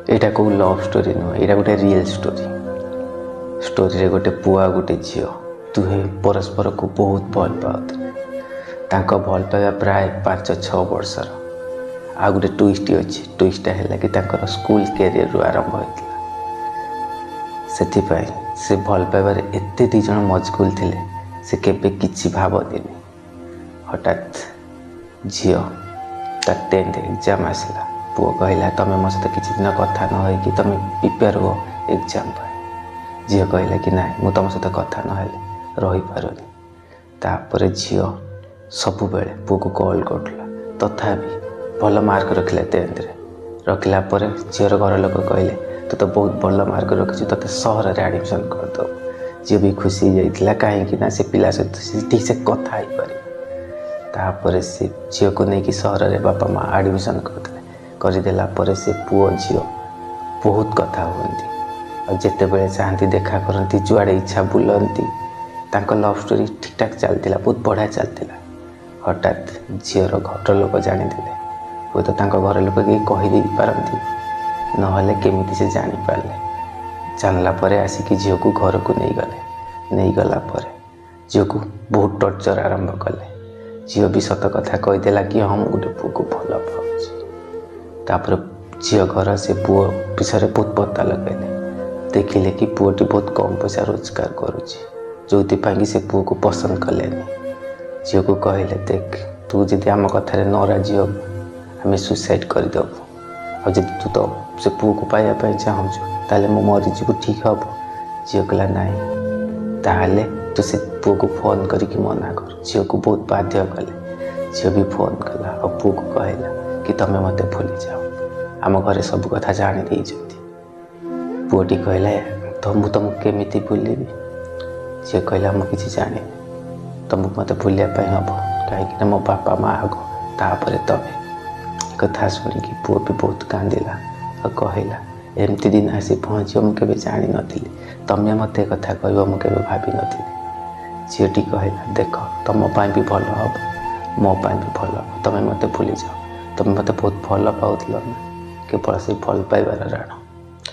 एटा को love story नुह, यहाँ गोटे रियल स्टोरी रे गोटे पुआ गोटे झी दुहे परस्पर को बहुत भल पाते। भल पाइबा प्राय 5-6 वर्षर। आ गोटे ट्विस्ट अच्छी, ट्विस्ट है कि स्कूल कैरियर रु आरंभ होता। से भल पाइबार एते दी जन मजगुल थिले, से केबे किछि भाबदिनी। हठात झी तार 10th एग्जाम आसला। पुओ कहला तमें मो सहित किछि दिन कथा न होई कि तमें प्रिपेयर हो एग्जाम पर। झी कहला कि ना मु तुम सहित कथा न रही पारुनी। तापर झी सबु बेले पुओ को कॉल करला, तथापि भल मार्क रखिला 10th रे। रखिला पर झीर घर लोक कहले तू तो बहुत भल मार्क रखी, ते सहर में एडमिशन करदे। झी भी खुशी जाइला कहीं से पिला सहित ठीक से कथा ही पारे। तापर से झील को लेकिन सहर में बापा माँ एडमिशन करदेला पर से पुओ झील बहुत कथा हमें। जिते बड़े चाहती देखा करती, जुआड़े इच्छा बुलती। लव स्टोरी ठीक ठाक चलता, बहुत बढ़िया चलता। हठात झीर घर लोक जानीदे, हुए तो घर लोक कि कहीदे पारती, नहले केमिति से जानीपारे। जानला आसिक झील को घर को नहीं गला पर झील को बहुत टर्चर आरंभ कले। झील भी सत कथा कहीदेला कि हाँ मुझे गोटे पुओ को भल पाऊँ। झील घर से पुओ विषय बहुत पता लगेले, देखिले कि पुओटी बहुत कम पैसा रोजगार करुच्ची, जो से पुओ को पसंद कलेनी। झील को कहले देख तू जदि आम कथार न राजी हो आम सुसाइड करदेबू। आ जब तू तो से पुओ को पाइबा चाहूँ ताले मो मरीजी ठीक हम। झील कहला नाई ताहले तू से पुओ को फोन करके मना कर। झील को बहुत बाध्य कले। झील भी फोन कला और पुओ को कहला कि तमें मत भूली जाओ, आम घरे सब कथा जानी देइछंती। पुओटी कहला तो मु तुमको केमिति भूलिबी। झील कहला मु किछि जाने, तुमको मत भूलिया हम कहीं मो बापा माँ आग तापर तमें। कथा शुणिकी पुओ भी बहुत कांदिला और कहला एमती दिन आसी पहुँच मुझे जानी नी, तमें मत कथा कह मुझे भाभी नी। झीलटी कहला देख तुम भी भल हम, मोपाई भी भल हम, तमें मत भूली जाओ। तुम मत बहुत भल पाउल ना, केवल से भल पाइबार राण।